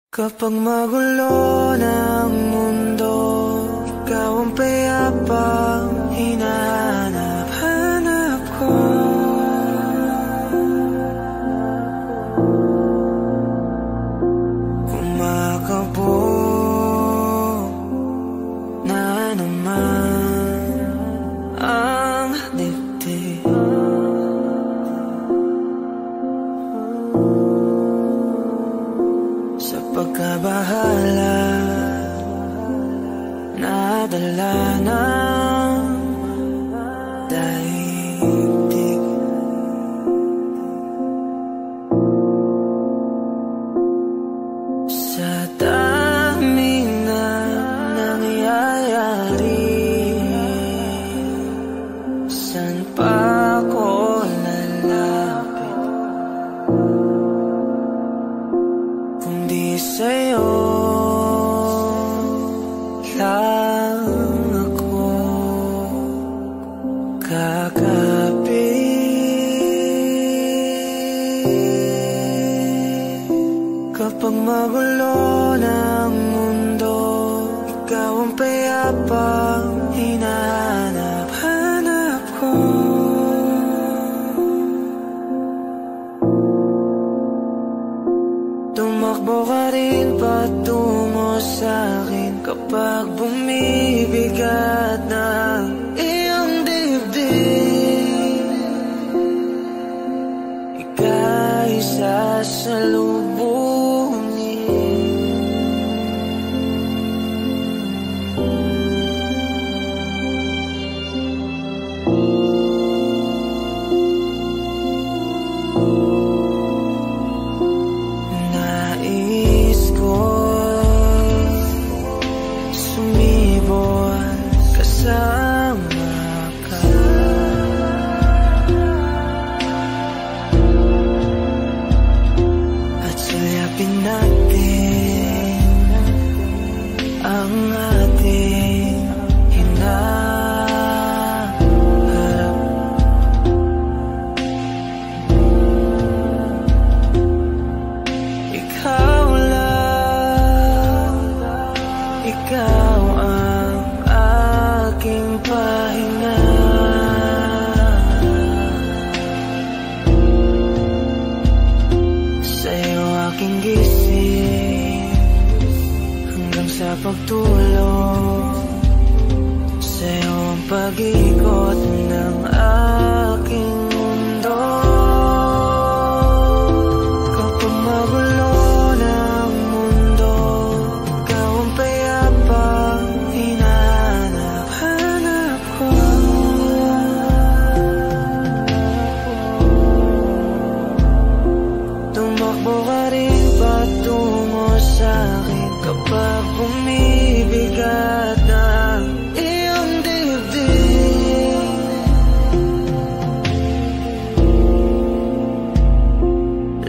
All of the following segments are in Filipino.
Kapag magulo ng mundo, ikaw ang payapang hinahanap-hanap ko. Kumakabog na naman ang dibdib. Sa pagkabahala, nadala ng daigdig. Sa dami na nangyayari, saan pa ko lalapit kundi sa'yo lang ako kakapit. Kapag magulo ng mundo, ikaw ang payapang hinahanap-hanap ko. Tumakbo ka rin patungo sa'kin kapag bumibigat na iyong dibdib. Ika'y sasalubungin. Nais ko sumibol kasama ka. At sulyapin natin ang ating hinaharap. Ikaw lang, ikaw ang aking pahinga. Sa'yo aking gising hanggang sa pagtulog. Sa'yo ang pag-ikot ng aking mundo. Kapag magulo ng mundo, ikaw ang payapang hinahanap-hanap ko. Tumakbo ka rin patungo sa'kin kapag bumibigat na iyong dibdib.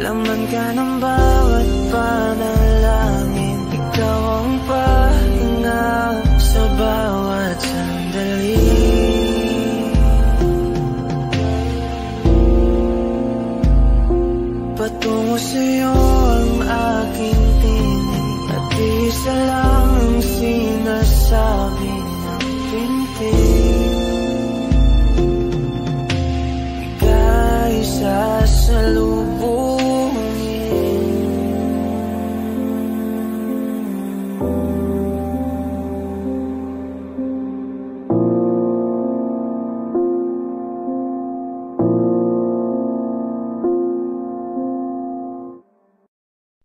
Laman ka ng bawat panalangin, ikaw ang pahinga sa bawat sandali. Patungo sa'yo ang aking tingin, at isa lang ang sinasabi ng pintig. Ika'y sasalubungin.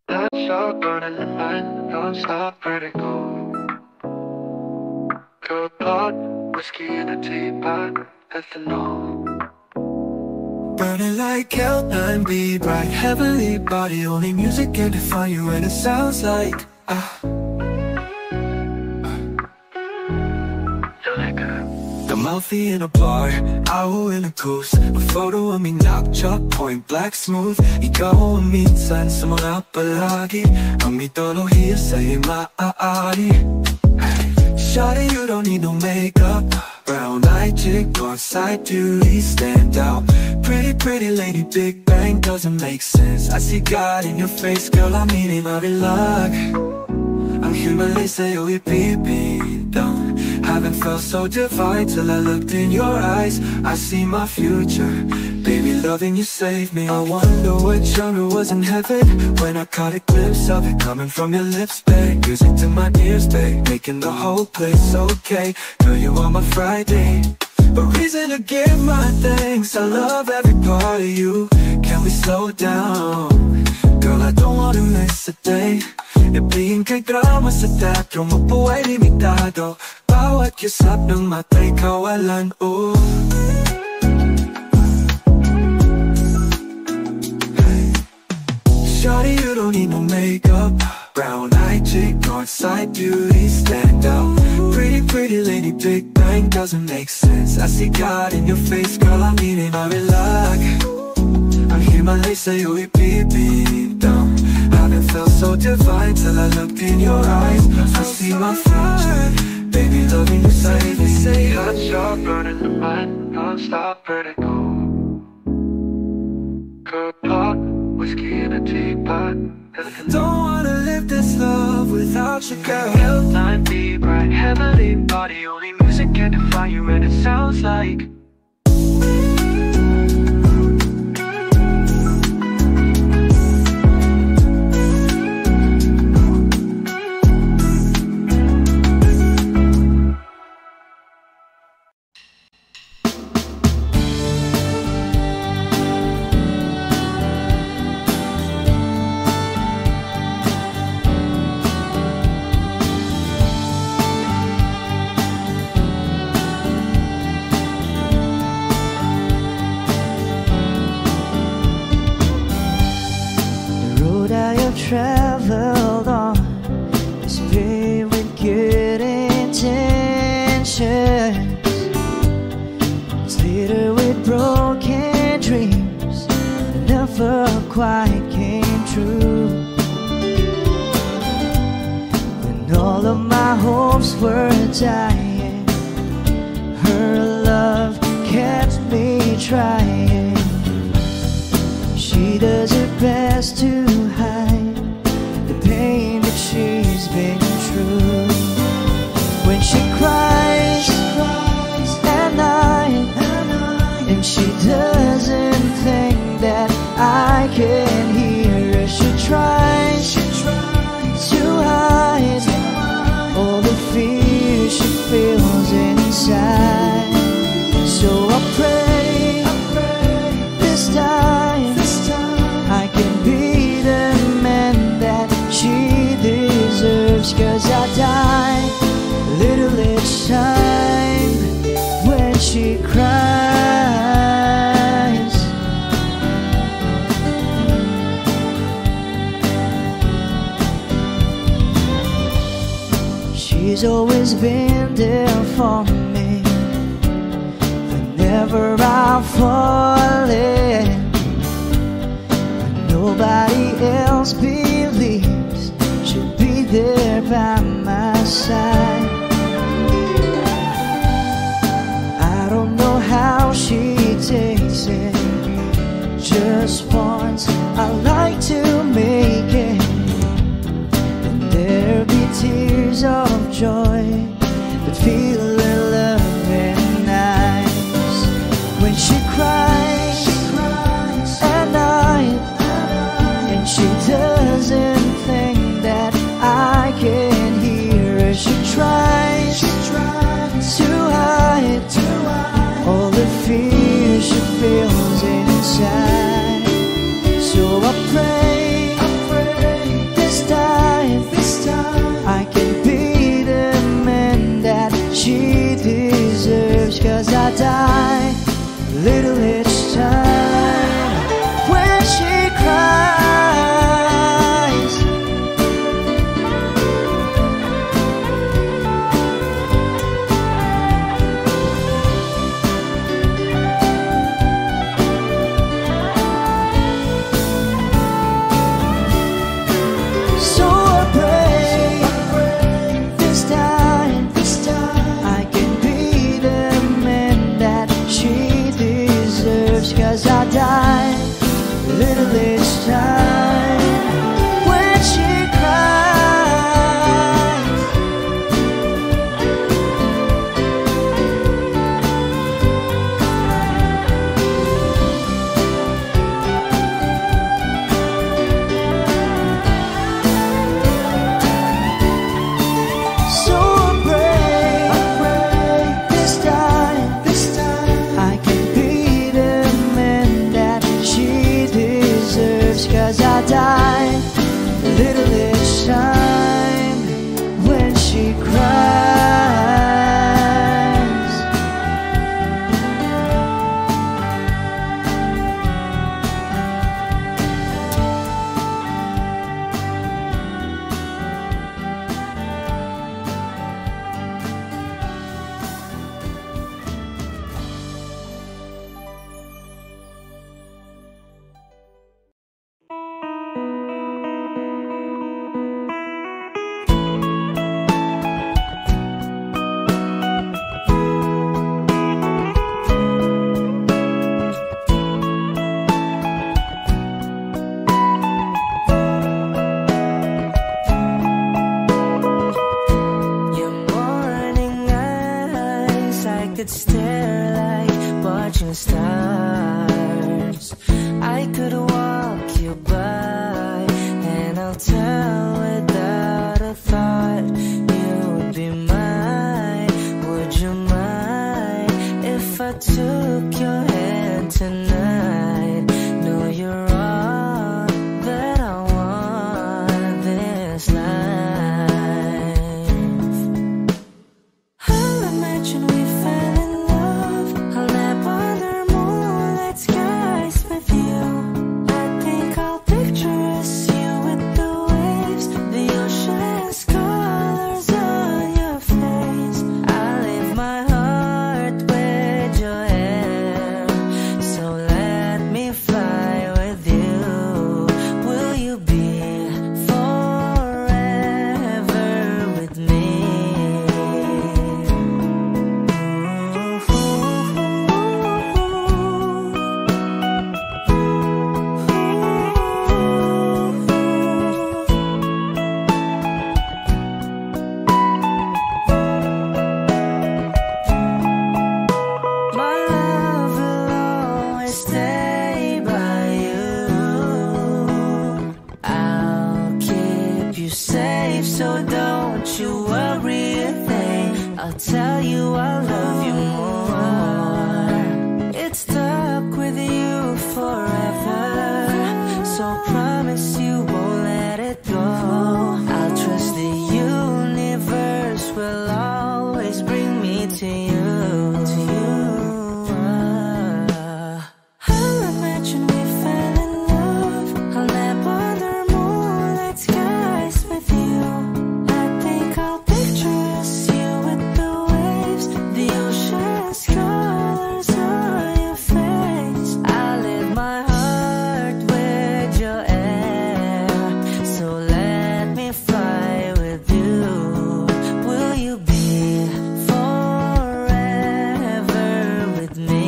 Let's start burning the night, don't stop vertigo. Cold blood, whiskey in a teapot, ethanol. Burning like hell, 9B, bright heavenly body. Only music can define you, and it sounds like the mouthy in a bar, owl in a goose. A photo of me knock-chop, point black smooth. Ikaw ang minsan sa mga palagi, ang mitolohiya sa'yo'y maaari. Shawty, you don't need no makeup. Brown-eyed chick, on-side beauty, stand out. Pretty, pretty lady, Big Bang doesn't make sense. I see God in your face, girl, I'm eating my luck. Ang himalay sa'yo, ipipintang. Haven't felt so divine till I looked in your eyes. I see my future, baby, loving you saved me. I wonder what genre was in heaven when I caught a glimpse of it coming from your lips, babe. Music to my ears, babe, making the whole place okay. Girl, you are my Friday, a reason to give my thanks. I love every part of you. Can we slow down? Girl, I don't wanna miss a day. Ibihin kay drama sa teatro, mabuhay limitado. Bawat kisap ng mata'y kawalan, oh. Shawty, you don't need no makeup. Brown-eyed chick, north-side beauty, stand out. Pretty, pretty lady, Big Bang doesn't make sense. I see God in your face, girl, I'm eating my luck. Ang himalay sa'yo, ipipintang. Haven't felt so divine till I looked in your eyes. I see my future, baby, loving you, save me, say Hot shot burning the mind, non-stop vertigo. Curb pot, whiskey in a teapot. don't wanna live this love without you, girl. Helltime be bright, heavenly body. Only music can define you, and it sounds like traveled on is paved with good intentions. It's littered with broken dreams that never quite came true. When all of my hopes were dying, her love kept me trying. She does her best to hide the pain that she's been through. When she cries at night, and she doesn't think that I can hear her, she tries to hide all the fear she feels inside. So I pray this time I can be the man that she deserves. 'Cause I die a little each time when she cries. She's always been there for me whenever I'm falling. Nobody else believes she'll be there by my side. I don't know how she takes it. Just once I like to make it, and there'll be tears of joy that feel her love and eyes. When she cries at night, she doesn't think never thought you'd be mine. Would you mind if I took your hand tonight? No, you're all that I want this life. I'll imagine we fell in love. I'll nap under moonlit skies with you. I think I'll picture us, you with the waves, the ocean's colors on your face. I leave my heart with your hair, so let me fly with you. Will you be forever with me? My love will always stay by you. I'll keep you safe, so don't you worry a thing. I'll tell you I love you more. It's stuck with you forever, so promise you won't let it go. I'll trust the universe will always bring me to you. I'll imagine we fell in love. I'll nap under moonlit skies with you. I think I'll picture us, you with the waves, the ocean's colors on your face. I live my heart with your air, so let me fly with you. Will you be forever with me?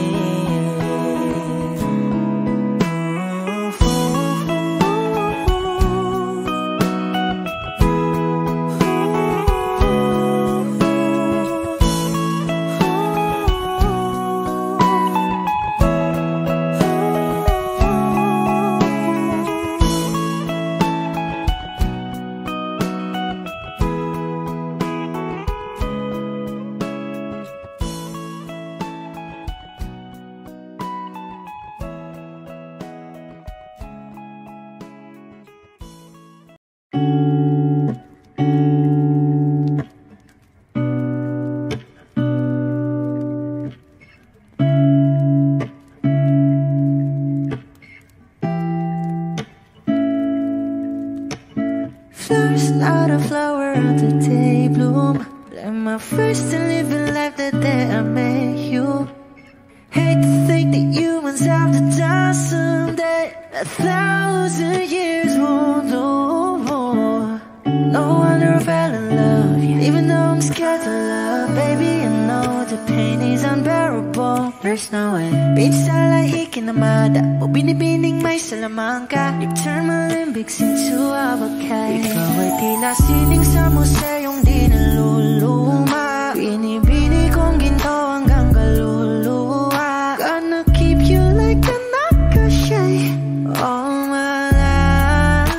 Flowers, not a flower on the day bloom. Like my first and living life the day I met you. Hate to think that humans have the time someday. 1,000 years won't know more. No wonder I fell in love, even though I'm scared to love. Baby, I know the pain is unbearable. There's no way Pinsan lahikin na mada o binibining may salamangka. You turn my limbics into abakay. Ikaw ay tila sining sa museyong di naluluma. Binibini kong ginto hanggang kaluluwa. Gonna keep you like a nakashay all my life.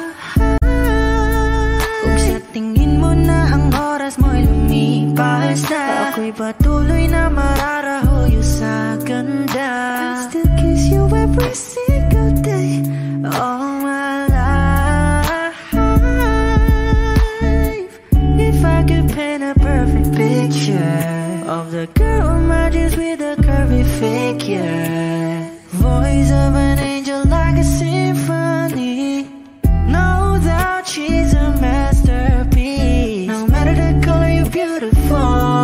Kung sa tingin mo na ang oras mo'y lumipas na, ako'y patuloy na mararahuyo sa ganda. I still kiss you every single day all my life. If I could paint a perfect picture of the girl in my dreams with a curvy figure, voice of an angel like a symphony, no doubt she's a masterpiece. No matter the color, you're beautiful.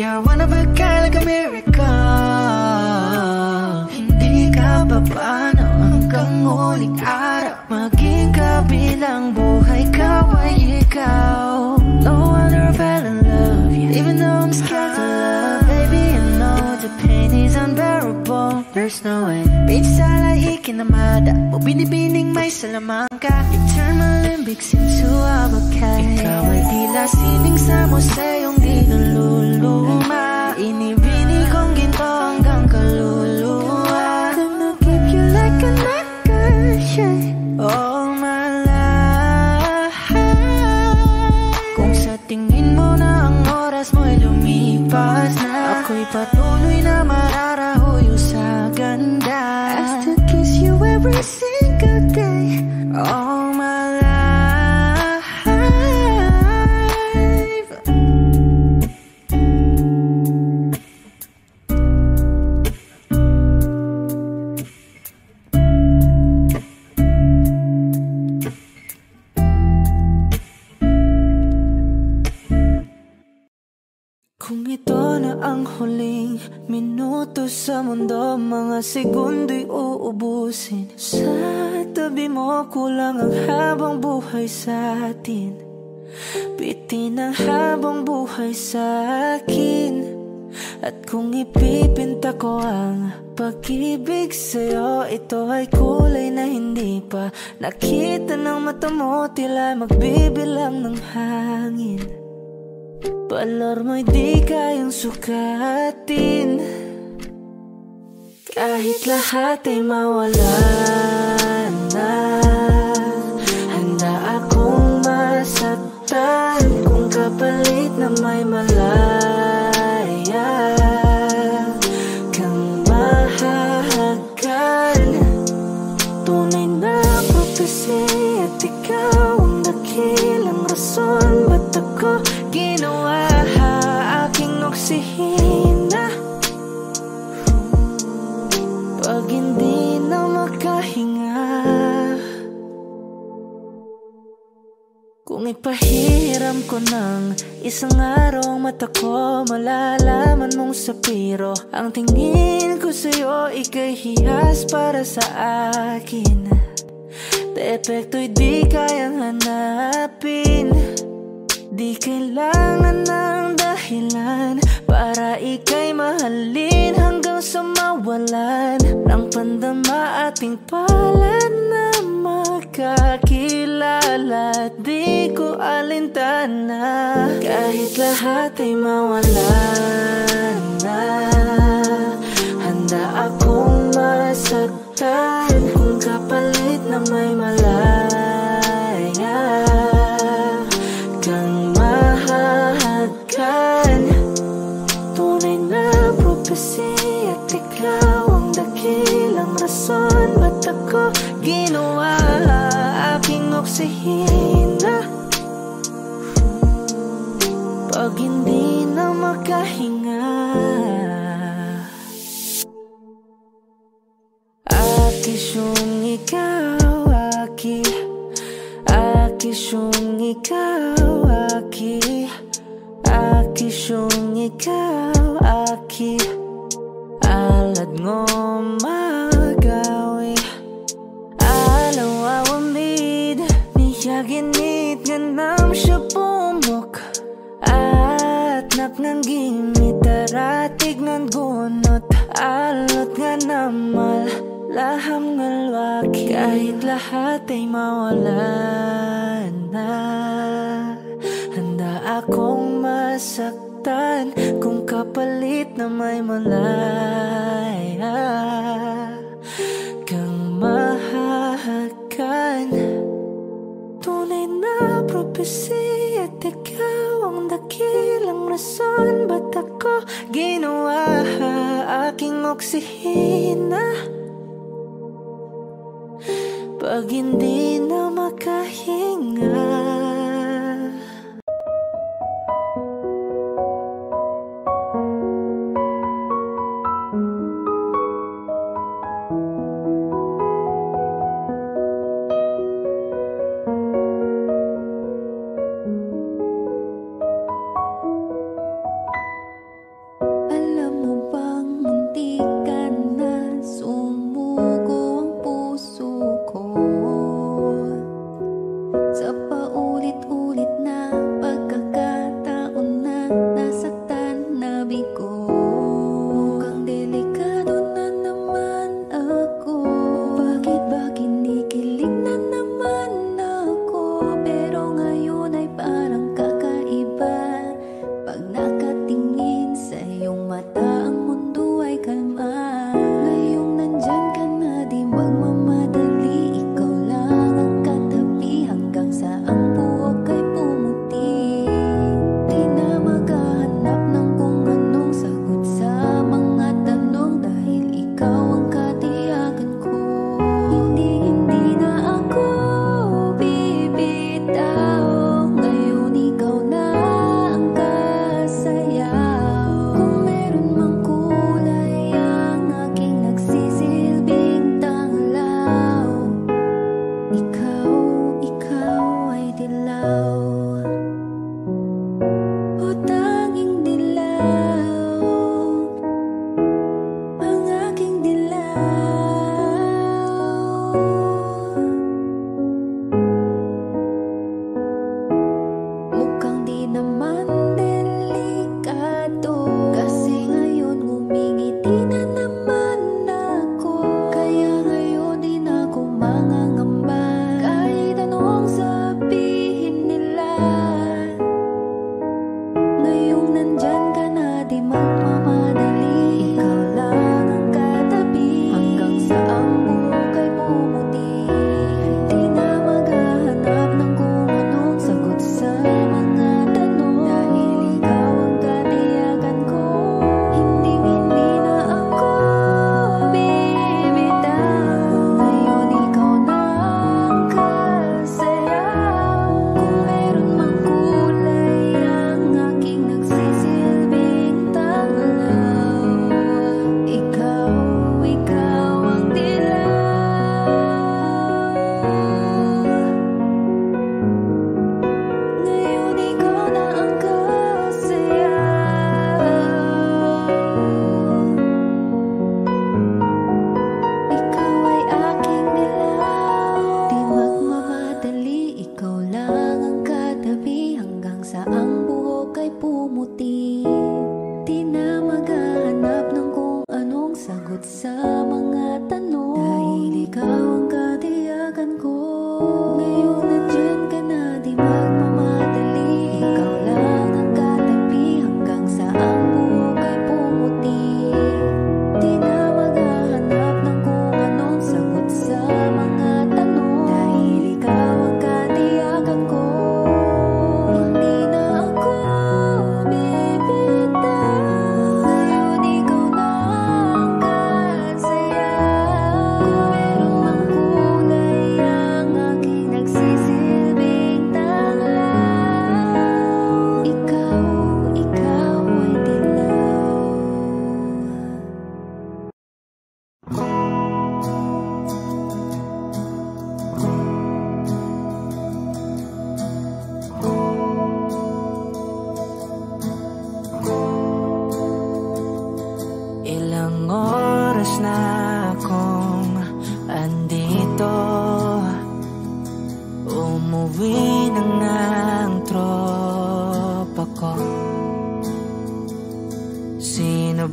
You're one of a kind, like a miracle. Hindi ka pa paano hanggang huling araw, maging kabilang buhay ka ay ikaw. No wonder I fell in love, even though I'm scared to love. Baby, I know the pain is unbearable. There's no way Pinsan lahikin na mada o binibining may salamangka. You turn my limbics into abakay. Ikaw ay tila sining sa museyong di naluluma. Inibini kong ginto hanggang kaluluwa. Gonna keep you like a nakashay all my life. Ako'y patuloy na mararahuyo sa ganda. I still kiss you every single day, all my life. Kung ito na ang huling minuto sa mundo, mga segundo'y uubusin. Sa tabi mo kulang ang habang buhay sa atin. Bitin ang habang buhay sa akin. At kung ipipinta ko ang pag-ibig sa'yo, ito ay kulay na hindi pa nakita ng mata mo, tila magbibilang ng hangin. Balor mo'y di kayang sukatin. Kahit lahat ay mawala na, handa akong masaktan kung kapalit na may malaya kang mahahagan. Tunay na prophecy at ikaw ang dakilang rason ba't ako ginawa aking oksihina. Pag hindi na makahinga, kung ipahiram ko ng isang araw ang mata ko, malalaman mong sapiro ang tingin ko sa'yo, ika'y hiyas para sa akin. Depekto'y di kayang hanapin. Di kailangan ng dahilan para ika'y mahalin hanggang sa mawalan ng pandama ating palad na magkakilala. Di ko alintana kahit lahat ay mawalan na, handa akong masaktan kung kapalit na may malaya kang mahahagan. Tunay na prophecy at ikaw ang dakilang rason ba't ako ginawa aking oksihina. Pag hindi na makahinga, akisyong ikaw, akisyong ikaw, akisyong ikaw, alad ngo magawi alaw awamid niyaginit ganam siya pumok at naknanggimit taratig ng gunot alot nga namal laham ngalwaki. Kahit lahat ay mawalan na, handa akong masaktan kung kapalit na may malaya kang mahahagan. Tunay na prophecy at ikaw ang dakilang rason ba't ako ginawa aking oksihina. Pag hindi na makahinga, alam mo bang muntik ka na sumuko ang puso ko?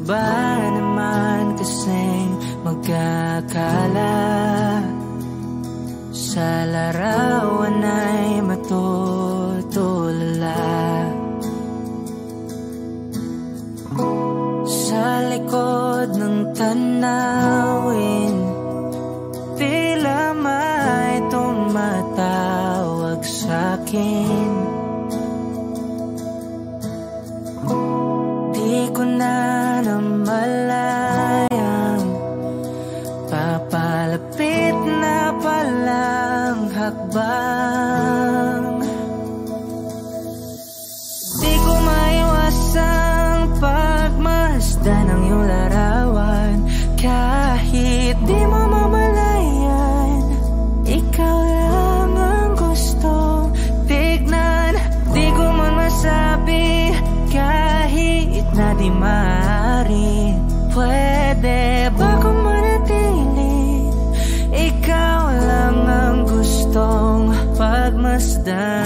ba naman kasing magkakala? Sa larawan ay matutulala. Sa likod ng tanawin, tila may tumatawag sa'kin. Di ko na namalayang papalapit na palang hakbang. Di ko maiwasang pagmasdan ng iyong larawan. Kahit di mo mamalayan, ikaw lang ang gustong tignan. Di ko man masabi kahit na di maaari. Pwede ba kung manatili? Ikaw lang ang gustong pagmasdan.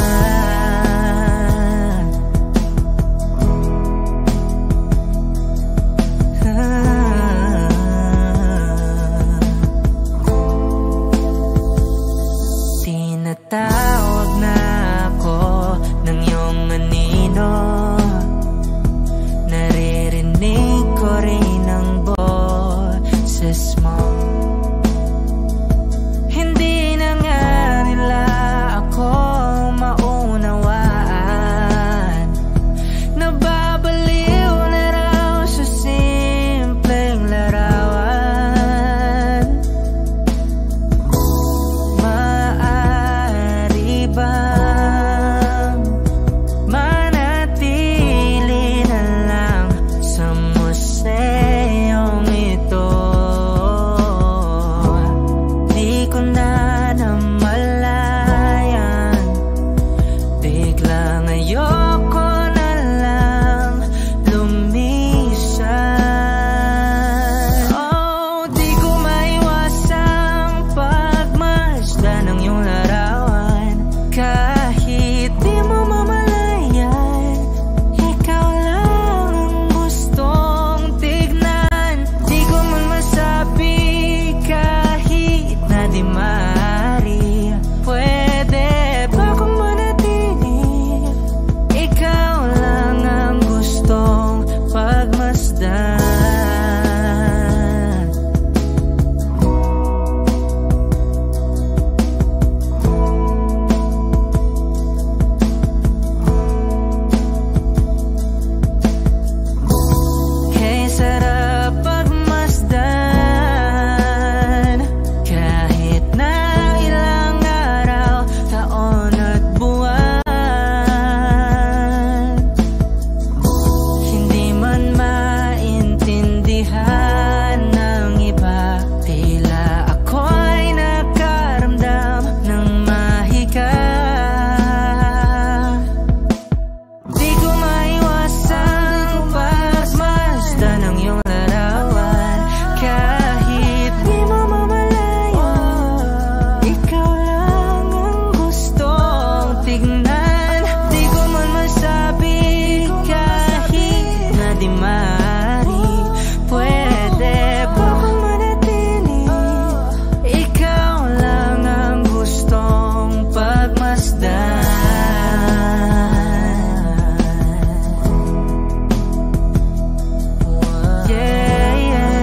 Tinatawag na ako ng iyong anino. Naririnig ko rin ang boses mo. Hindi na nga nila ako maunawaan. Nababaliw na raw sa simpleng larawan. Maaari bang manatili na lang sa museyong ito? Di ko na namalayan, biglang ayoko na lang lumisan. Oh, di ko maiwasang pagmasdan ng iyong larawan. Kahit di mo mamalayan, ikaw lang ang gustong tignan. Di ko man masabi kahit na di maaari. Pwede ba kung manatili? Ikaw lang ang gustong pagmasdan. Kay sarap pagmasdan, kahit na ilang araw, taon at buwan. Hindi man maintindihan ng iba, tila ako'y nakaramdam ng mahika. Di ko maiwasang pagmasdan ng iyong larawan. Kahit di mo mamalayan, ikaw lang ang gustong tignan. Di ko man masabi kahit na di maaari. Pwede ba kung manatili? Ikaw lang ang gustong pagmasdan. Yeah, yeah.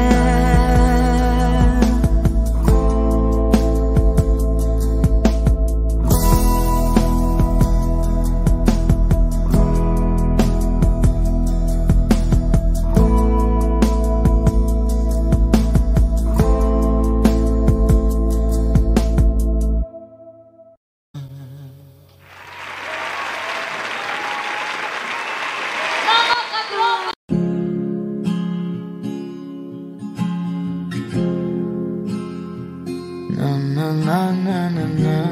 Na na na na na na.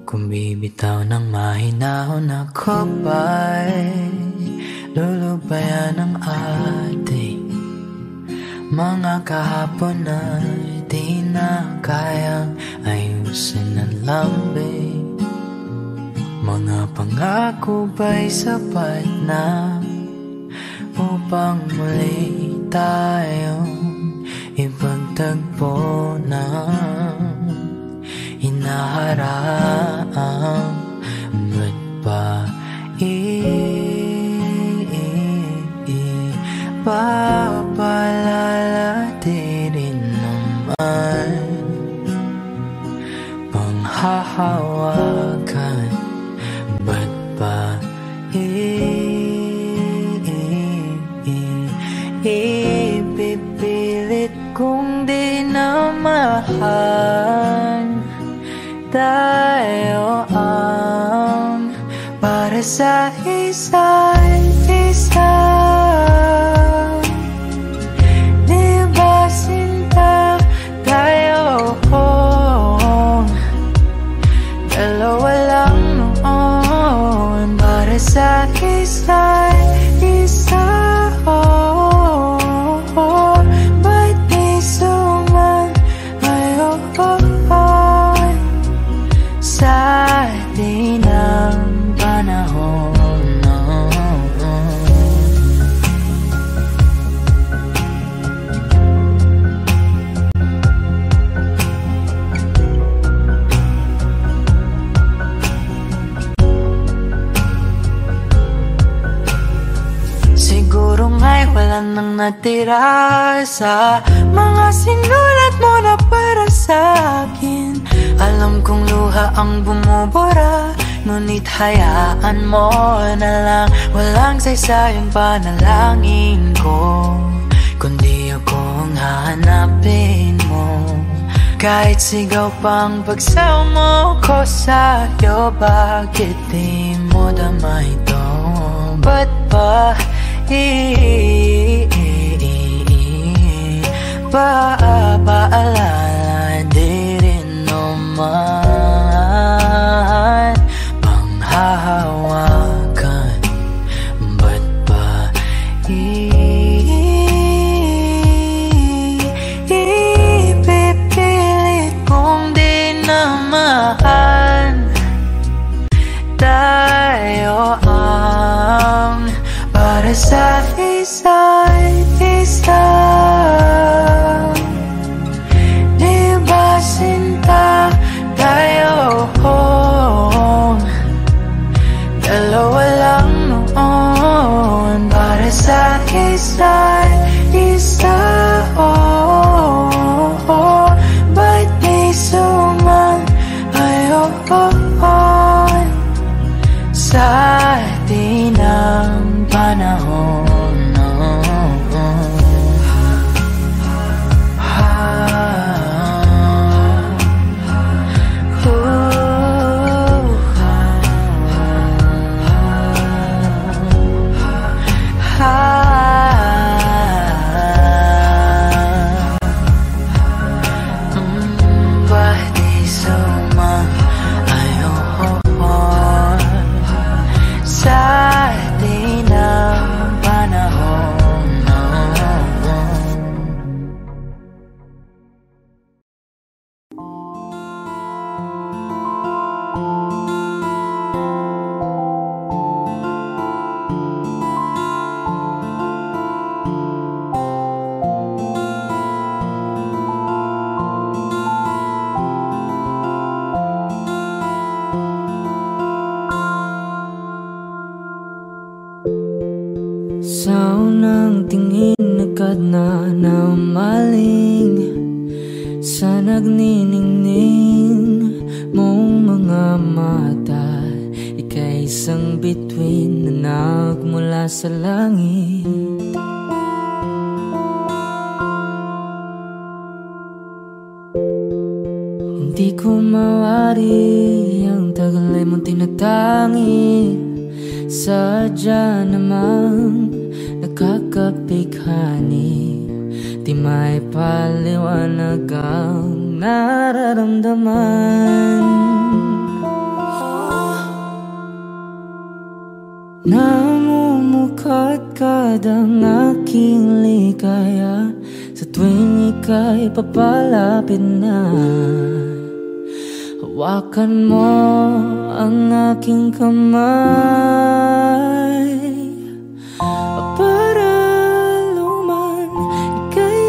Kung bibitaw ng mahinahon ako ba'y lulubayan ang ating mga kahapon ay di na kayang ayusin ng lambing. Mga Pangako ba'y sapat na upang muli tayong ipagtagpo ng hinaharap? Ba't ba papalalatirin naman? Panghahawakan, ba't ba ipipilit kong di na mahal? Tayo ang para sa isa't isa. Di ba sinta tayo? Dalawa lang noon para sa isa't isa. Ba't di suman ngayon sa atin ang panahon? Siguro nga'y wala nang natira sa mga sinulat mo na para sa akin. Alam kong luha ang bumubura, ngunit hayaan mo na lang. Walang saysayang panalangin ko, kundi ako ang hahanapin mo. Kahit sigaw pang pagsamo ko sa'yo, bakit di mo dama ito? Ba't ba paalala di rin naman? Panghahawakan, ba't ba ipipilit kong di na mahal? Tayo ang para sa isa't isa. Di ba sinta tayo? Dalawa lang noon para sa isa't isa. Ba't di suman ngayon sa atin ang panahon? Sa unang tingin agad na namaling sa nagniningning mong mga mata. Ika'y isang bituin na nagmula sa langit. Hindi ko mawari ang tagal ay mong tinatangi. Sadya namang nakakapighani, di may paliwanag ang nararamdaman. Namumukadkad ang aking ligaya sa tuwing ika'y papalapit na. Hawakan mo ang aking kamay para luman ika'y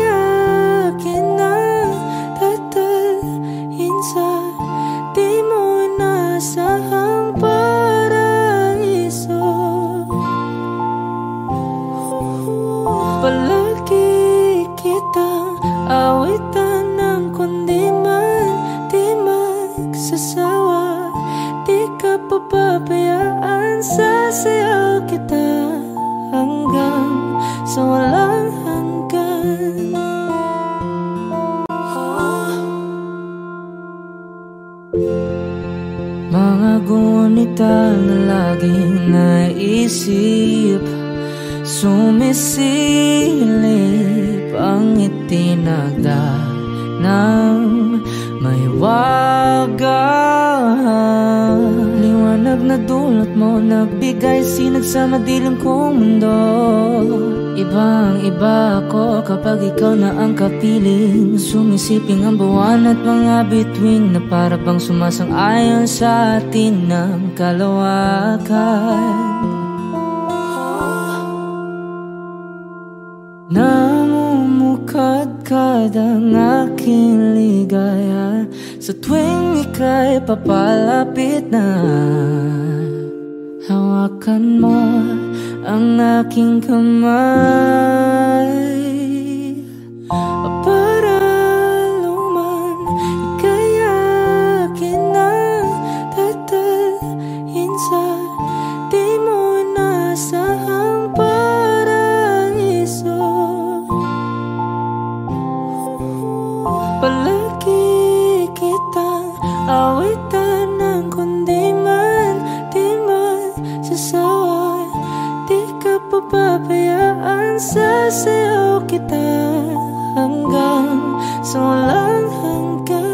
akin na tatalhin sa di mo inasahang paraiso. Palagi kitang awitan ng kundi man di magsasawa, di ka papabayaan, sasayaw kita hanggang sa walang hanggan. Mga gunita na laging naisip, sumisilip ang itinagda ng may wagang liwanag na dulot mo, nagbigay sinag sa madilim kong mundo. Ibang iba ako kapag ikaw na ang kapiling, sumisiping ang buwan at mga bituin na para bang sumasang-ayon sa atin ng kalawakan. Namumukadkad ang aking ligaya sa tuwing ika'y papalapit na. Hawakan mo ang aking kamay para luman ika'y akin na tatalhin sa di mo inasahang paraiso. Palagi kitang awitan ng kundi man di magsasawa, di ka papabayaan, sasayaw kita hanggang sa walang hanggan.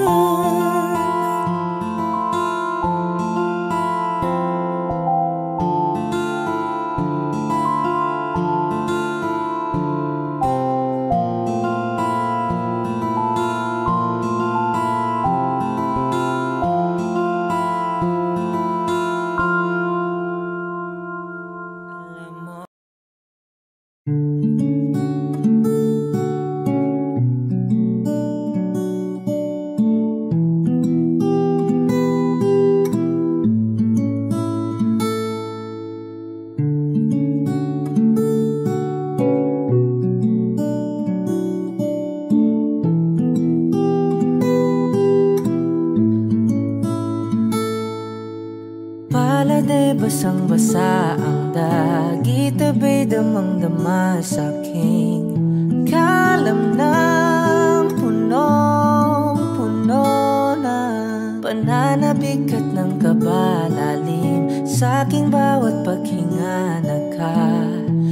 Paladay basang-basa ang dagit, abay damang-dama sa'king kalam ng punong-puno na pananabik at ng kabalalim sa'king bawat paghinga. Nakatitig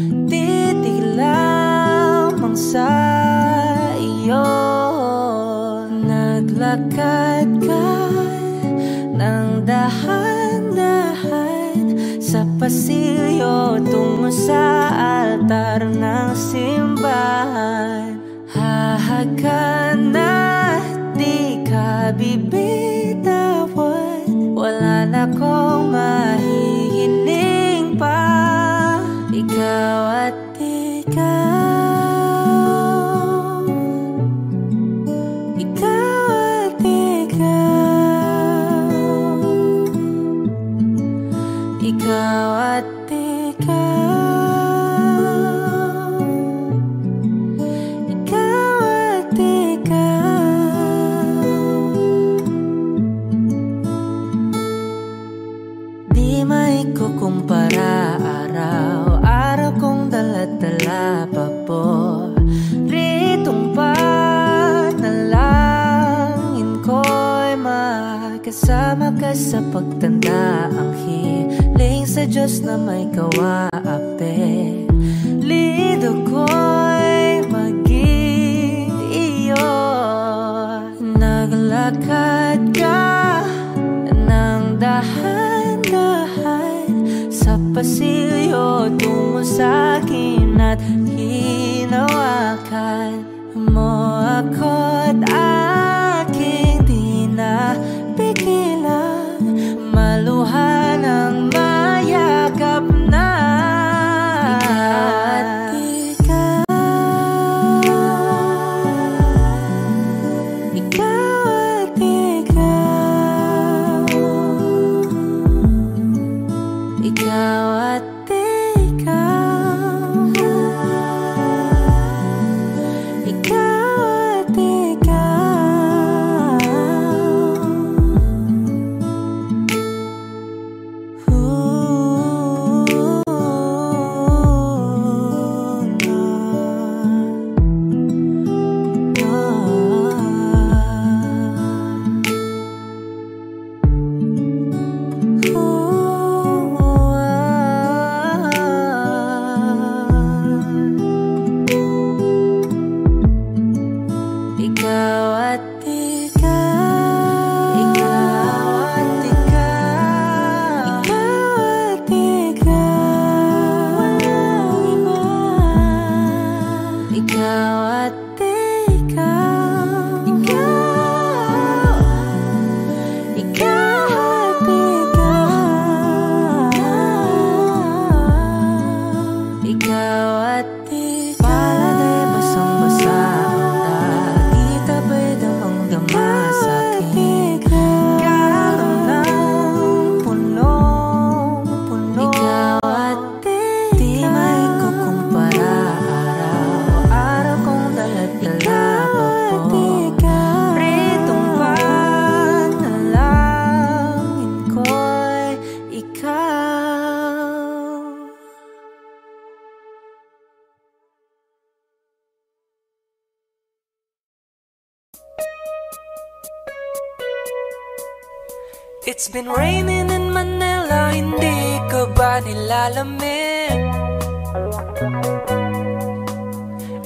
lamang sa iyo, naglakad ka ng dahan-dahan sa pasilyo tungo sa altar ng simbahan. Hahagan at di ka bibitawan, wala na kong mahihiling pa. Ikaw at ikaw, ikaw at ikaw, ikaw at ikaw, ikaw at ikaw. Di maikukumpara, araw-araw kong dala-dala pa po ritong panalangin ko'y makasama ka sa pagtanda. Ang hiling sa Diyos na may kawaape, lido ko'y maging iyo. Naglakad ka ng dahan-dahan sa pasilyo tungo sa'kin at hinawakan mo ako't aking tinapikit. It's been raining in Manila, hindi ka ba nilalamig?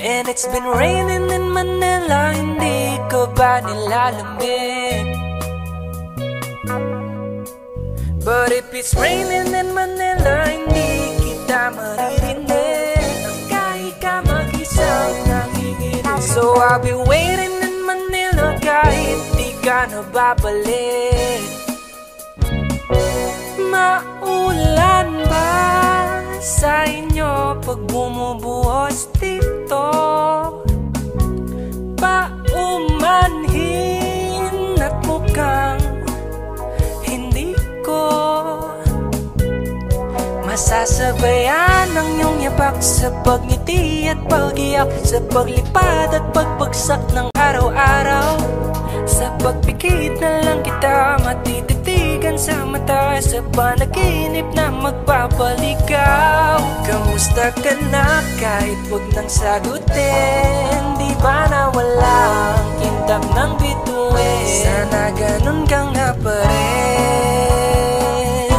And it's been raining in Manila, hindi ka ba nilalamig? But if it's raining in Manila, hindi kita maririnig. Kahit ka mag-isang nanginginig. So I'll be waiting in Manila kahit di ka na babalik. Maulan ba sa inyo pag bumubuhos dito? Paumanhin at mukhang hindi ko masasabayan ang iyong yapak sa pagngiti at pag-iyak, sa paglipad at pagbagsak ng araw-araw. Sa pagpikit na lang kita matititigan sa mata, sa panaginip na magpapaligaw. Kamusta ka na kahit wag nang sagutin? Di ba na walang kintab ng bituin? Sana ganun ka nga pa rin.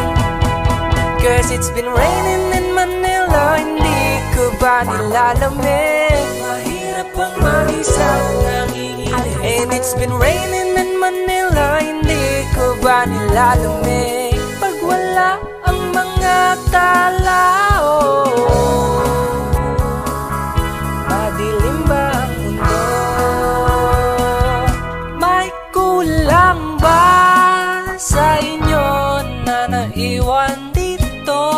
Cause it's been raining in Manila, hindi ko ba nilalamig? Mahirap ang mag-isang nanginginig. And it's been raining in Manila, hindi ko ba nilalamig? Pag wala ang mga tao, madilim ba ang mundo? May kulang ba sa inyo na naiwan dito?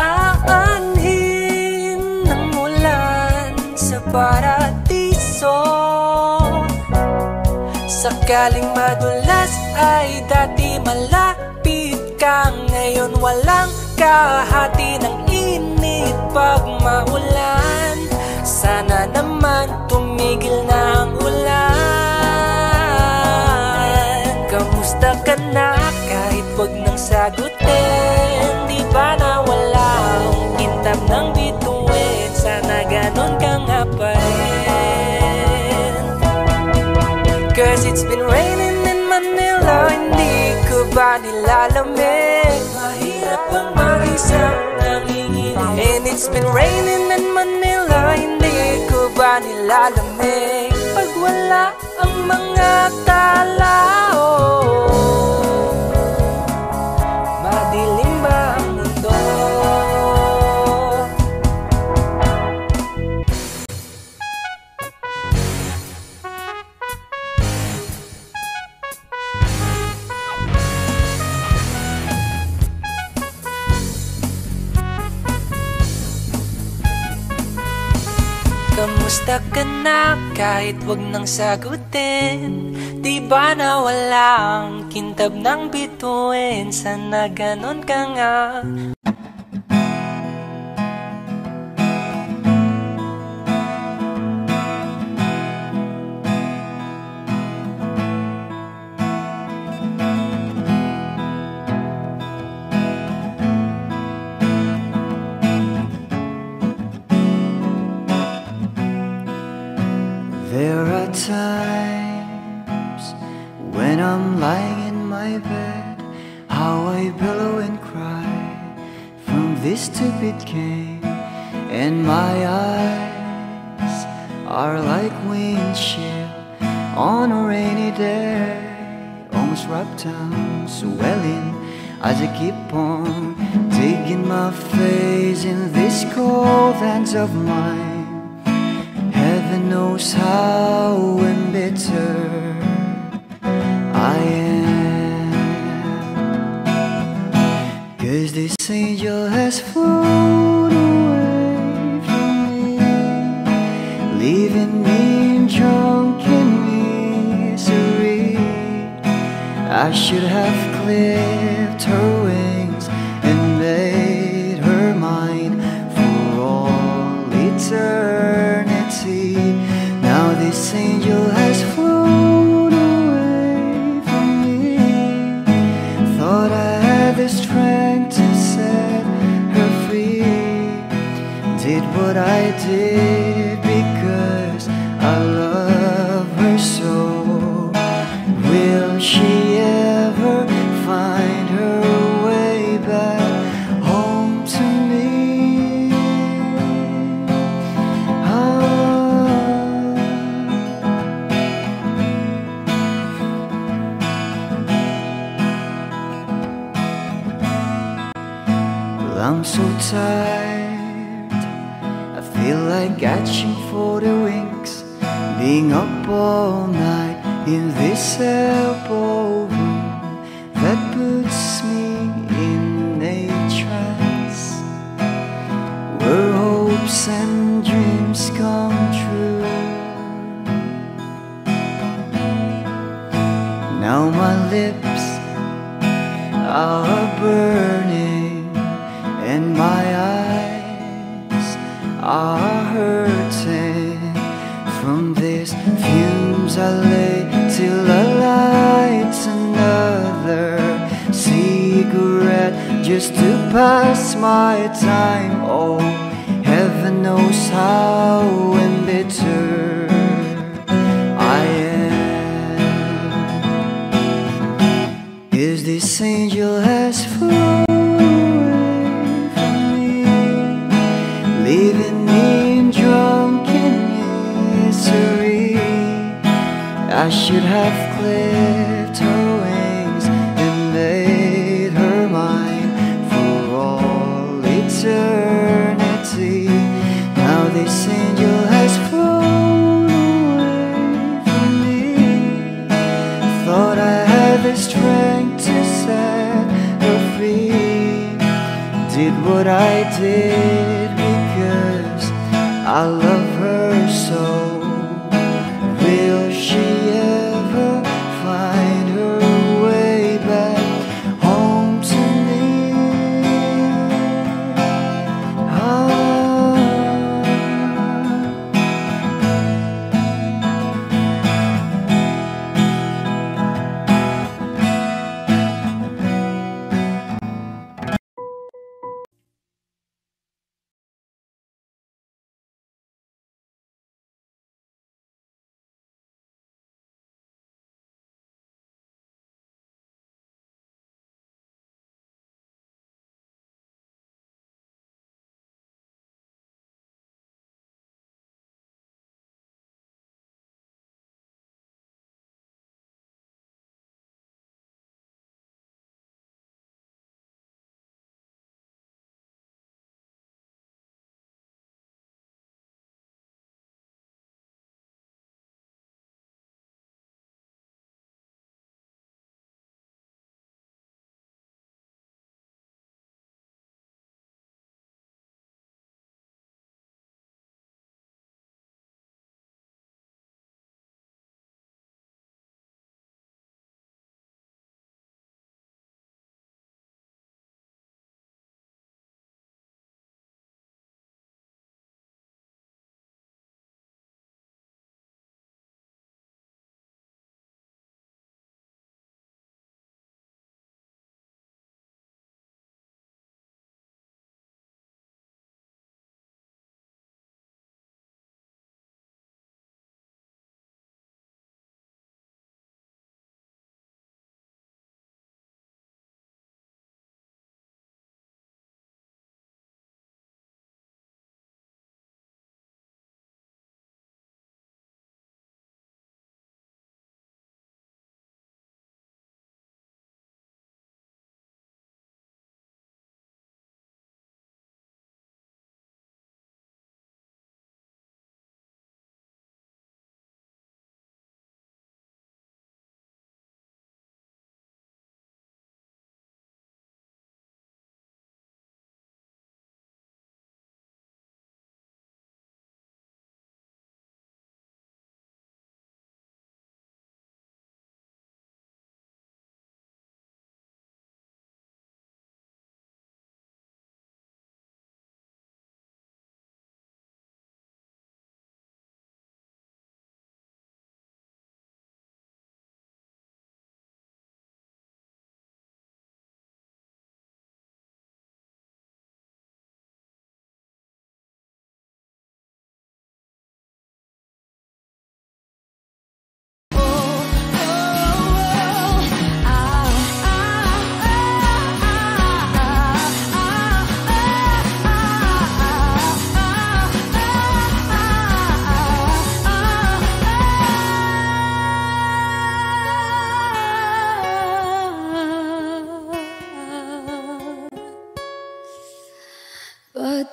Aanhin ng ulan sa paradiso. Sakaling madulas ay dati malapit ka, ngayon walang kahati ng init pag maulan. Sana naman tumigil na ang ulan. Kamusta ka na kahit wag nang sagutin? Di ba na walang kintab ng bituin? Sana ganon ka nga pa rin. Cause it's been raining in Manila, hindi ko ba nilalamig? Mahirap ang mag-isang nanginginig. And it's been raining in Manila, hindi ko ba nilalamig? Pag wala ang mga tao, madilim ba ang mundo? Kamusta ka na kahit wag nang sagutin? Di ba na walang kintab ng bituin? Sana ganon ka nga. There are times when I'm lying in my bed, how I billow and cry from this stupid game, and my eyes are like windshield on a rainy day, almost wrapped down, swelling as I keep on digging my face in these cold hands of mine. Heaven knows how embittered I am, 'cause this angel has flown away from me, leaving me in drunken misery. I should have clipped her wings and made her mine for all eternity. Now this angel has flown away from me. Thought I had the strength to set her free. Did what I did because I love her so. Will she I'm so tired, I feel like catching for the wings, being up all night in this elbow room that puts me in a trance, where hopes and dreams come true. Now my lips are burning and my eyes are hurting from these fumes. I lay till I light another cigarette just to pass my time. Oh, heaven knows how embittered I am. Is this angel has flown away from me, leaving me in drunken misery? I should have clipped her wings and made her mine for all eternity. Now this angel has flown away from me. Thought I had the strength to set her free. Did what I did because I love her so. Will she ever find her way back home to me?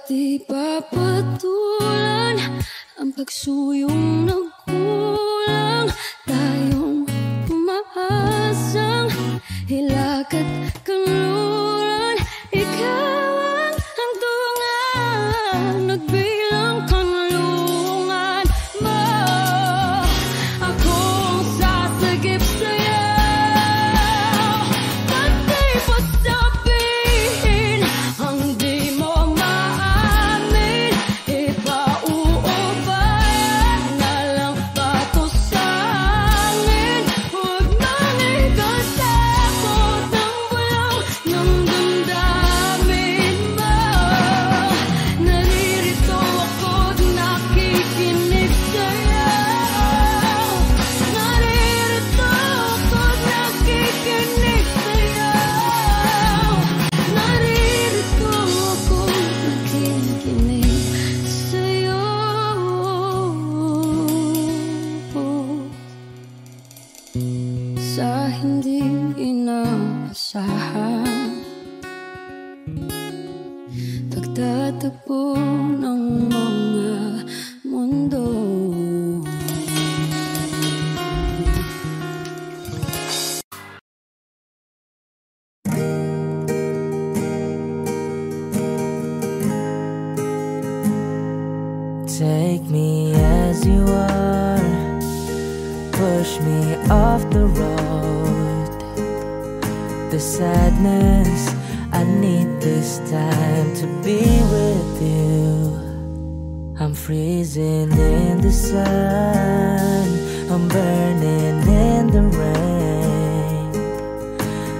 di papatulan ang pagsuyong nagkulang. Tayong umaasang hilakad kanluran. Ikaw ang hantungan, nagbilang kanlungan mo. Akong sasagip sa'yo, pati pa sabihin ang di mo maamin. Ipauubayan na lang ba to sa'kin? Huwag nang ikatakot ng bulong ng damdamin mo. Naririto ako't nakikinig sa'yo. Naririto ako't nakikinig sa'yo. Naririto ako't nakikinig sa'yo. Sa hindi inaasahan, pagtatagpo ng mga mundo. Take me as you are, push me off the road. The sadness, I need this time to be with you. I'm freezing in the sun, I'm burning in the rain.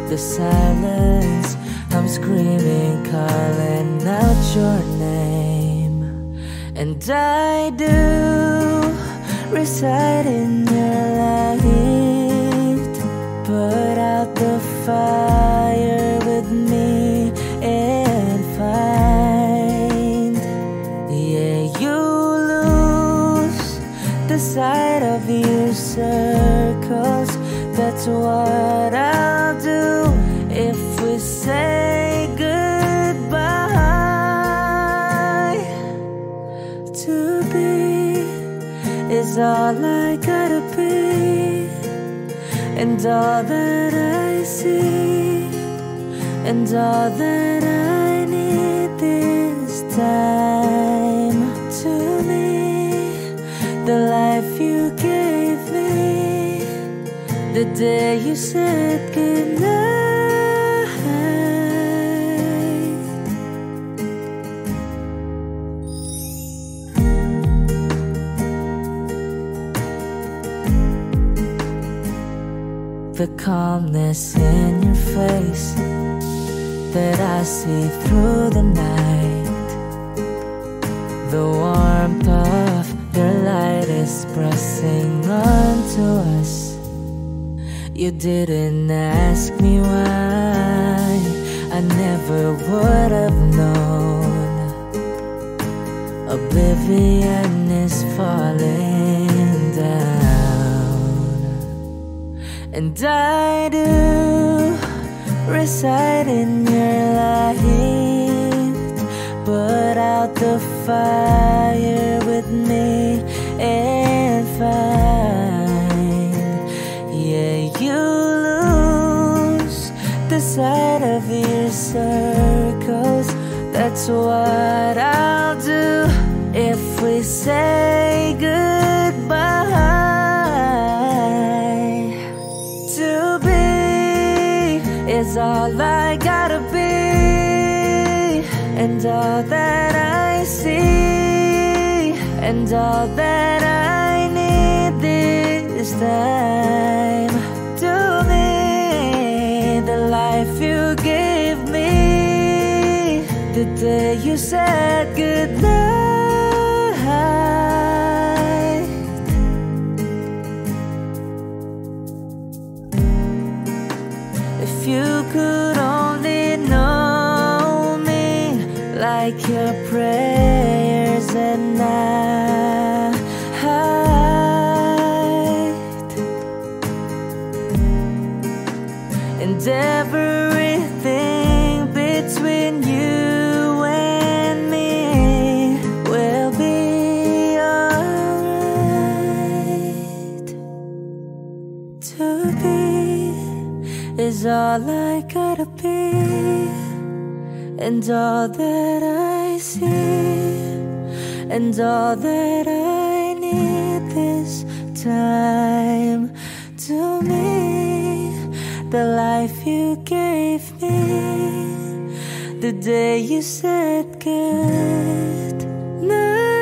The silence, I'm screaming, calling out your name. And I do reside in your light. Put out the fire with me and find, yeah, you lose the sight of your circles. That's what I'll do if we say goodbye. To be is all I gotta be, and all that I see, and all that I need this time. To me, the life you gave me, the day you said goodnight. The calmness in your face that I see through the night. The warmth of your light is pressing onto us. You didn't ask me why, I never would have known. Oblivion is falling down. And I do reside in your light. Put out the fire with me and find, yeah, you lose the sight of your circles. That's what I'll do if we say goodbye. To be is all I gotta be, and all that I see, and all that I need this time. To me, the life you gave me, the day you said goodnight. If you could only know me like your prayers at night, and everything between you and me. is all I gotta be, and all that I see, and all that I need this time to me. The life you gave me, the day you said good night.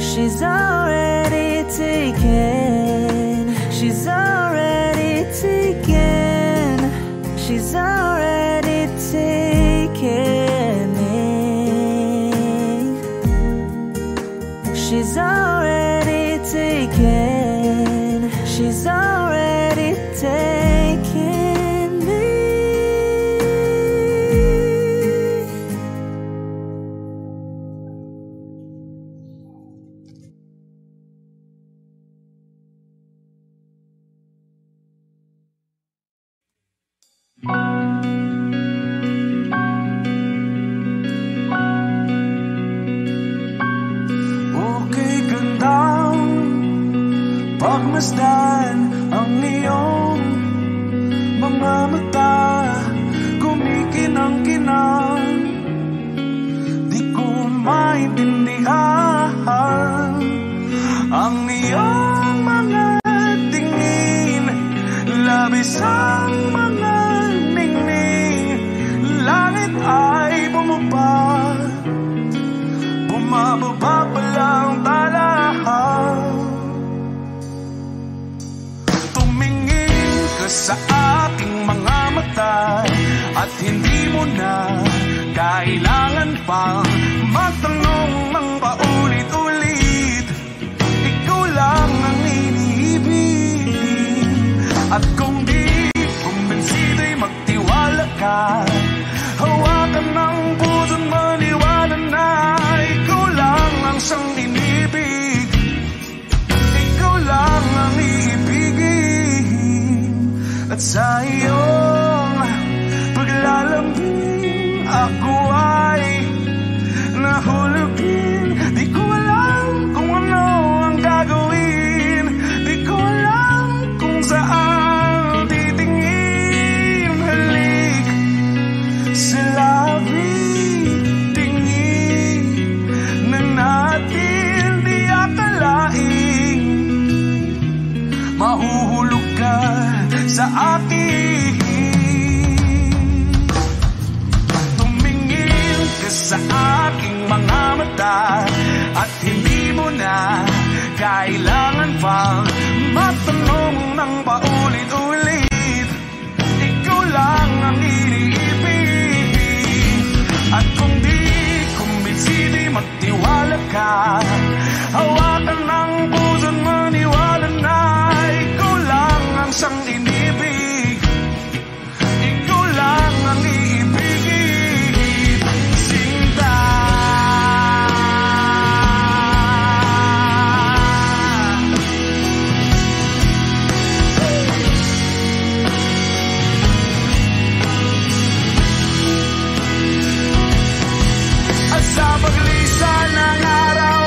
She's already taken, she's already taken, she's already taken me. She's already taken, she's already taken me. Okay, gandang pagmasdan ang iyong mga mata, kumikinang-kinang. Di ko maintindihan ang iyong mga tingin, labis ang mga ningning. Langit ay bumaba, bumababa pa lang talahaw. Tumingin ka sa aking mga mata, at hindi mo na kailangan pang magtanong ng paulit-ulit. Ikaw lang ang iniibig, at kung di kumbinsido'y magtiwala ka. Hawakan ng puso't maniwala na ikaw lang ang siyang inibig, ikaw lang ang iibigin. At sa iyong paglalambing ako ay nahulog din. Di ko alam kung ano ang gagawin, di ko alam kung saan titingin. Halik sa labi, tingin na natin di akalain. Mahuhulog ka sa akin. Tumingin ka sa aking mga mata, at hindi mo na kailangan pang matanong ng paulit-ulit. Ikaw lang ang iniibig, at kung di kumbinsido'y magtiwala ka. Hawakan ng puso't maniwala na ikaw lang ang siyang inibig, ikaw lang ang iibigin. Sinta, at sa paglisan ng araw,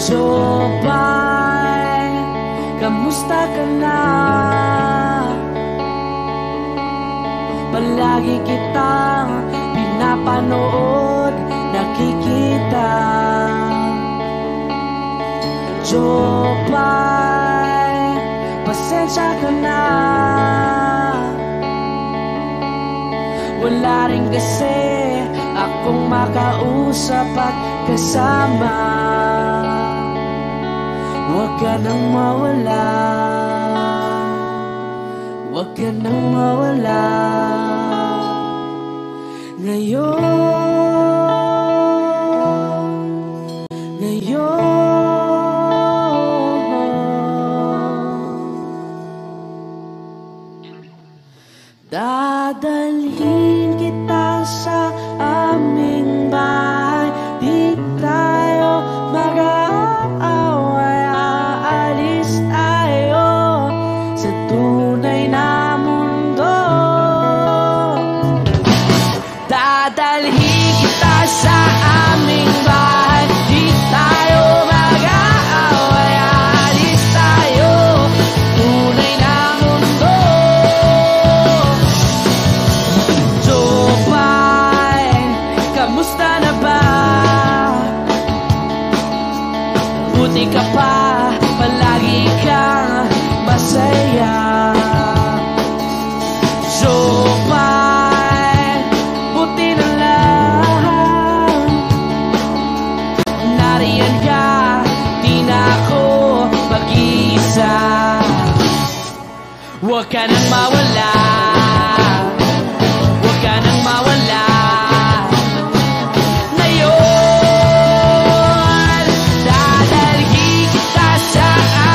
Jopay, kamusta ka na? Palagi kitang pinapanood, nakikita. Jopay, pasensya ka na. Wala rin kasi akong makausap at kasama. Huwag ka nang mawala, huwag ka nang mawala. Dadalhin kita sa aming bahay, di tayo mag-aaway, aalis tayo sa tunay na mundo. Dadalhin kita sa aming bahay, di tayo mag-aaway, aalis tayo sa tunay na mundo. Jopay, kamusta na ba? Buti ka pa, palagi kang masaya. Jopay, buti na lang nariyan ka, di na ako mag-iisa. Huwag ka nang mawala, huwag ka nang mawala. Ngayon, dadalhin kita sa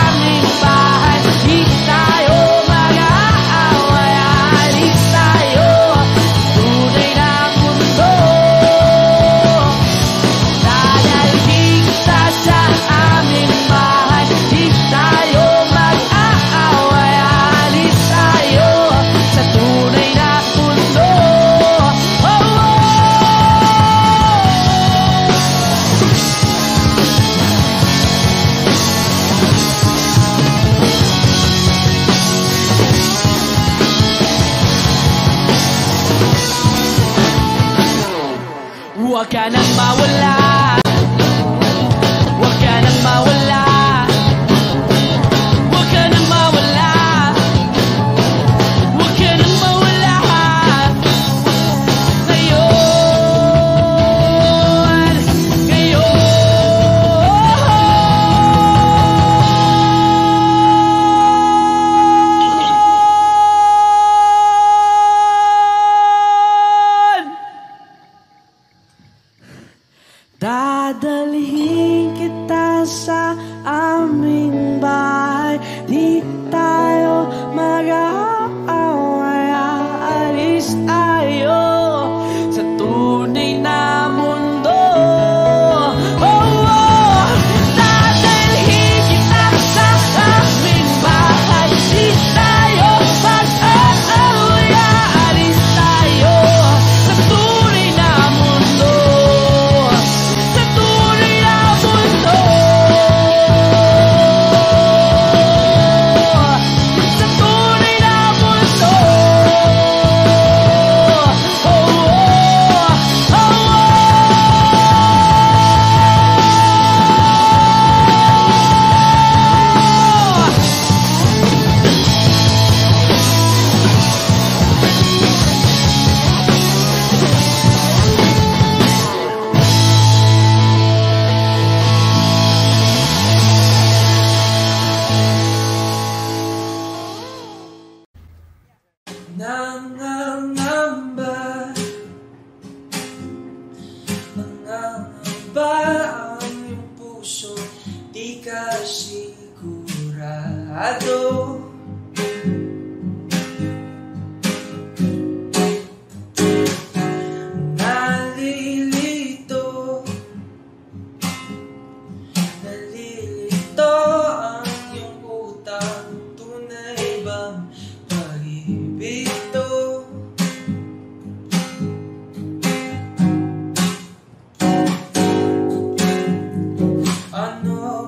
aming bahay, di tayo mag-aaway, aalis tayo sa tunay na mundo. Dadalhin kita sa aming bahay, di tayo mag-aaway, aalis tayo sa tunay na mundo. Oh, oh. Huwag ka nang mawala, huwag ka nang mawala, huwag ka nang mawala, huwag ka nang mawala. Ngayon, dadalhin kita sa aming bahay, di tayo mag-aaway, aalis tayo sa tunay na mundo. Oh, oh. Dadalhin kita sa aming bahay, di tayo mag-aaway, aalis tayo sa tunay na mundo. Sa tunay na mundo. Sa tunay na mundo. Oh, oh, oh, oh. Nangangamba, nangangamba ang iyong puso, di ka sigurado. Nalilito, nalilito ang iyong utang, tunay bang pag-ibig to? Ano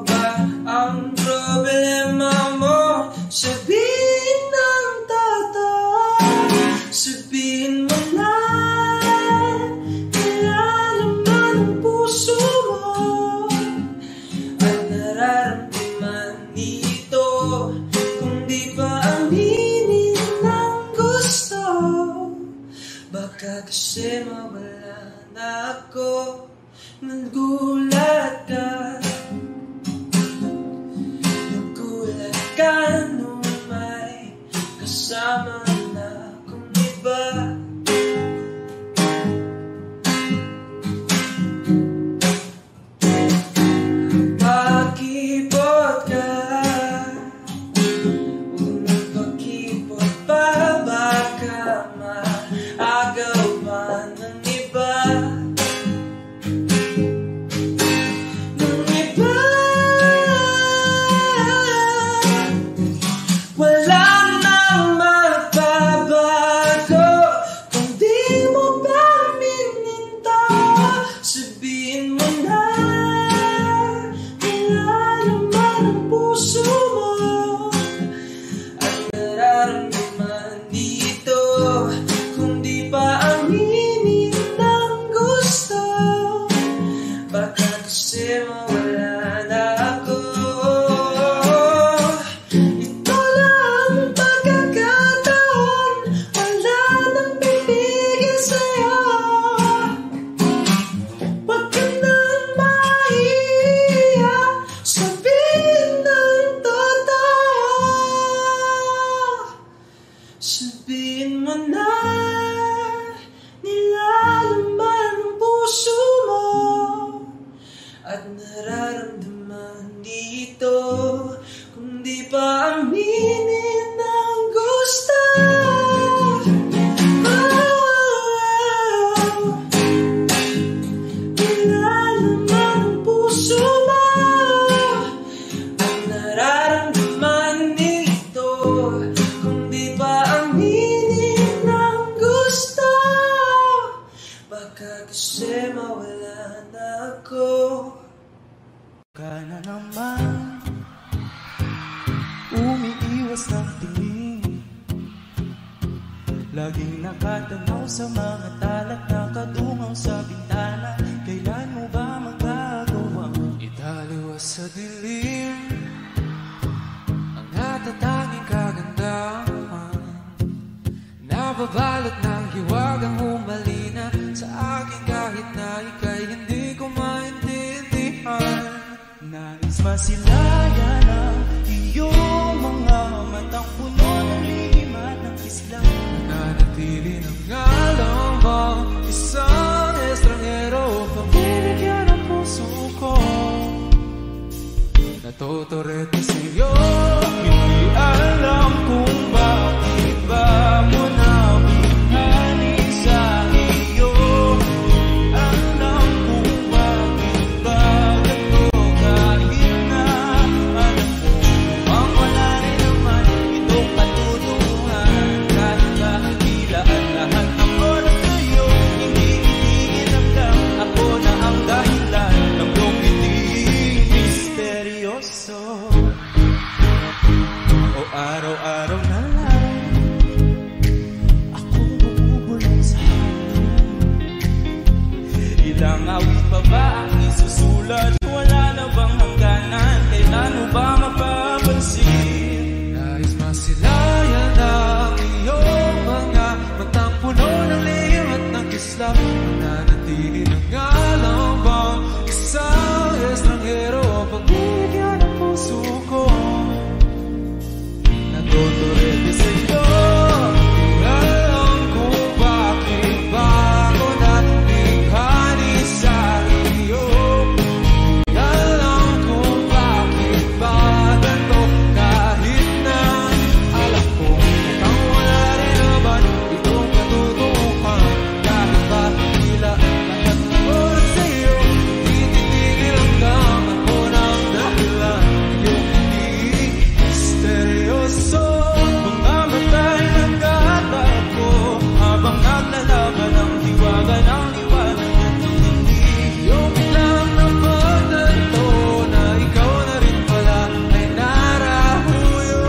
wala na ako. Ito lang pagkakataon, wala nang bibigay sa'yo. Huwag ka nang mahiya, sabihin ng totoo. Sabihin mo na, nilalaman ang puso mo at nararamdaman dito. Kung di pa aminin ang gusto. Nilalaman ang puso mo at nararamdaman dito. Kung di pa aminin ang gusto, baka kasi mawala na ako. Ka na naman umiiwas ng tingin, laging nakatanaw sa mga talat na kadungaw sa bintana. Kailan mo ba magagawa italiwas sa dilim ang natatanging kagandahan, nababalot ng hiwagang humalina sa akin kahit na ika'y hindi ko maintindihan. Nais masilayan ang iyong mga matang puno ng lihim at ng islang nanatili ng alam mo, isang estranghero. Pamibigyan ang puso ko, natutorete sa'yo. Hindi alam kung bakit ba mo nabihani sa iyo. Alam kung bakit ba ganito, kahit na alam ko ang wala rin naman itong katutuhan. Kahit ba tila at lahat ng oras sa'yo, hindi itinamdam ako na ang dahilan ng iyong hindi misteryoso. O araw-araw na lang akong bumubulong sa'yo. Ilang awit pa ba ang isusulat? Wala na bang hangganan? Kailan mo ba mapapansin? Nais masilayan ang iyong mga matang puno ng lihim at ng kisla. Nanatili ng alam bang isang estranghero. Pagbibigyan ang puso ko, natutorete sa'yo. Alam kung bakit ba ako nabighani sa iyo. Alam kung bakit ba ganito, kahit na alam ko mukhang wala rin naman itong katutuhan. Kahit ba tila lahat ng oras sa'yo, tititigil hanggang ako ng dahilan yung hindi misteryoso. Mga matay nagkatag ko habang naglalaban ang hiwaga ng liwanag at ng hindi. Yung biglang napagtanto na ikaw na rin pala ay narahuyo.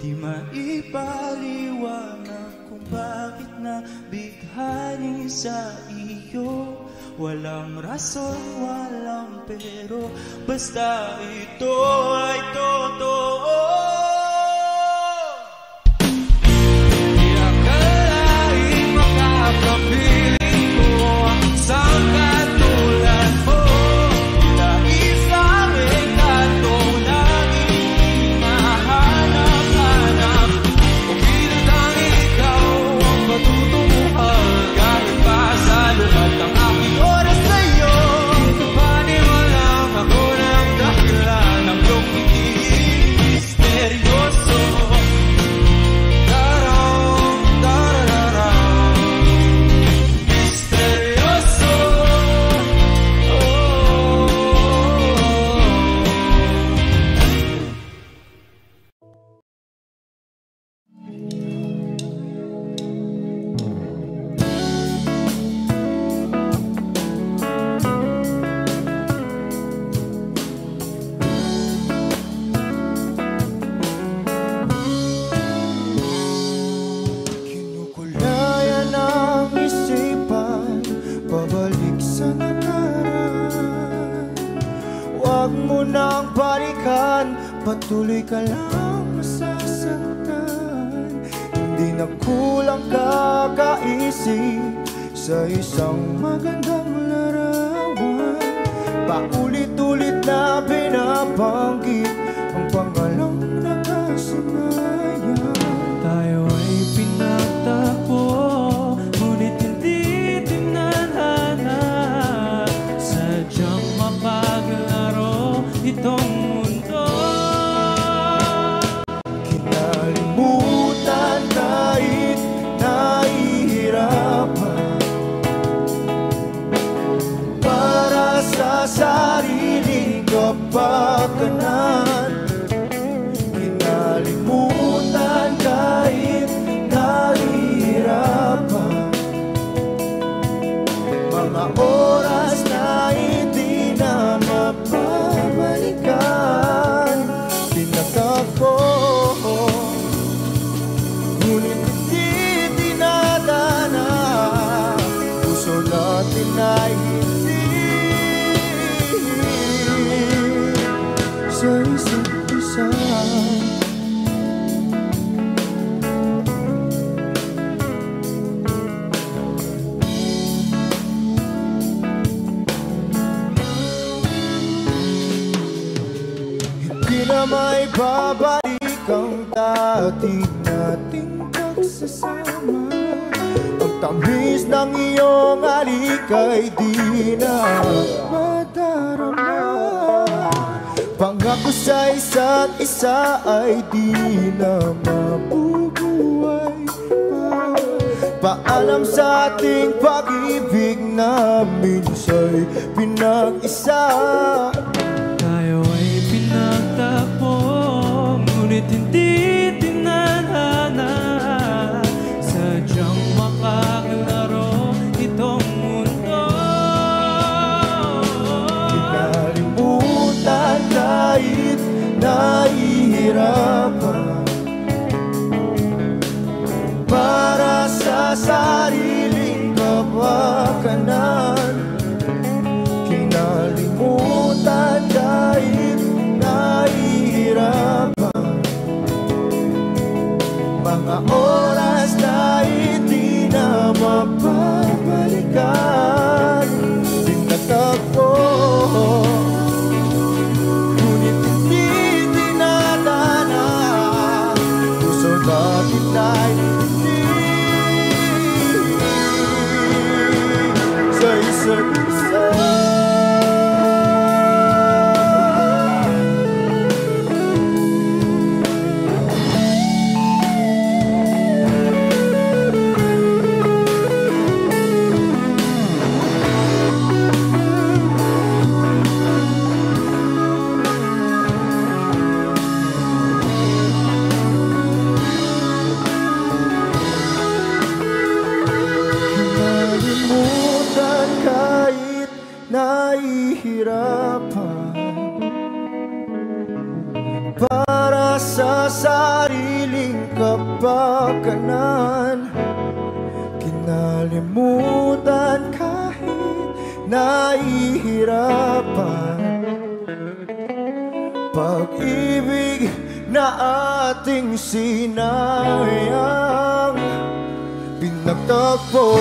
Di maipaliwanag kung bakit nabighani sa iyo. Walang rason, walang pero, basta ito ay totoo. Di akalaing makapapiling mo ang isang katulad mo. Tila isang ekatong laging mahanap-hanap. O pinatang ikaw ang matutunguhan, kahit pa sa lumat ng aking oras sa'yo. Ito pa ni walang ako ng dahilan ng iyong hindi pabalik sa nakaraan. Huwag mo nang balikan, patuloy ka lang masasaktan. Hindi na kulang kakaisip sa isang magandang larawan. Paulit-ulit na binabanggit ang pangalang nakasanayan. Tayo ay pinagtagpo, ngunit hindi tinadhana. Sadyang mapaglaro itong mundo. Kinalimutan kahit nahihirapan, para sa sariling kapakanan. Kinalimutan kahit nahihirapan, mga oras na hindi na mapabalikan. Pinatagpo, ngunit hindi dinadana. Puso natin ay hindi sa isa't isa. Hindi na may babalik ang dati nating pagsasama. Ang tamis ng iyong halik ay di na madarama. Pangako sa isa't isa ay di na mabubuhay pa. Paalam sa ating pag-ibig na minsa'y pinag-isa. Tayo ay pinagtagpo, ngunit hindi tinadhana. Sadyang makaglaro itong mundo. Kinalimutan kahit nahihirapan, para sa sariling kapakanan. Kinalimutan kahit nahihirapan, mga oras na hindi na mapabalikan. Pinatagpo, ngunit hindi dinadana. Puso natin ay hindi sa isa't isa. Kinalimutan kahit nahihirapan, para sa sariling kapakanan. Kinalimutan kahit nahihirapan, pag-ibig na ating sinayang. Pinagtagpo,